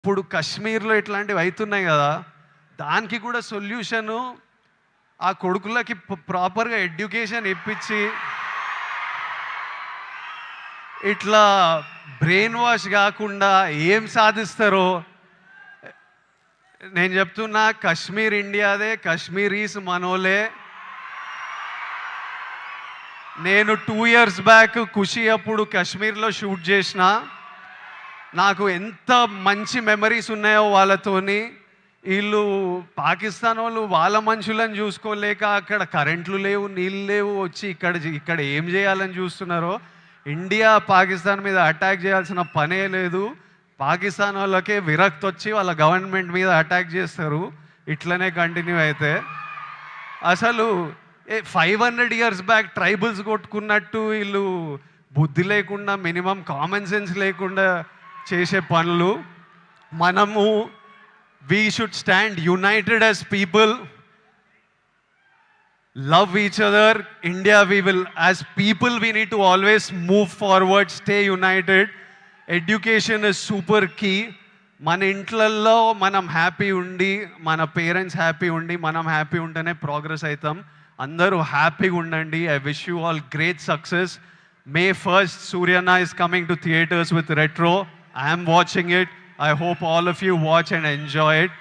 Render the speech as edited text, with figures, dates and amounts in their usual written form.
ఇప్పుడు కశ్మీర్లో ఇట్లాంటివి అవుతున్నాయి కదా, దానికి కూడా సొల్యూషను ఆ కొడుకులకి ప్రాపర్గా ఎడ్యుకేషన్ ఇప్పించి ఇట్లా బ్రెయిన్ వాష్ కాకుండా ఏం సాధిస్తారో నేను చెప్తున్నా. కశ్మీర్ ఇండియాదే, కశ్మీరీస్ మనోలే. నేను 2 years బ్యాక్ ఖుషి అప్పుడు కశ్మీర్లో షూట్ చేసిన. నాకు ఎంత మంచి మెమరీస్ ఉన్నాయో వాళ్ళతోని. వీళ్ళు పాకిస్తాన్ వాళ్ళు వాళ్ళ మనుషులను చూసుకోలేక అక్కడ కరెంట్లు లేవు, నీళ్ళు లేవు, వచ్చి ఇక్కడ ఏం చేయాలని చూస్తున్నారో. ఇండియా పాకిస్తాన్ మీద అటాక్ చేయాల్సిన పనే లేదు. పాకిస్తాన్ వాళ్ళకే విరక్తి వచ్చి వాళ్ళ గవర్నమెంట్ మీద అటాక్ చేస్తారు. ఇట్లనే కంటిన్యూ అయితే అసలు 500 years బ్యాక్ ట్రైబల్స్ కొట్టుకున్నట్టు వీళ్ళు బుద్ధి లేకుండా, మినిమం కామన్ సెన్స్ లేకుండా చేసే పనులు. మనము we should stand united as people, love each other. India, as people we need to always move forward, stay united. Education is super key. మన ఇంట్లల్లో మనం హ్యాపీ ఉండి, మన పేరెంట్స్ హ్యాపీ ఉండి, మనం హ్యాపీ ఉంటేనే ప్రోగ్రెస్ అవుతాం. అందరూ హ్యాపీగా ఉండండి. I wish you all great success. May 1st Suryana is coming to theaters with Retro. I am watching it. I hope all of you watch and enjoy it.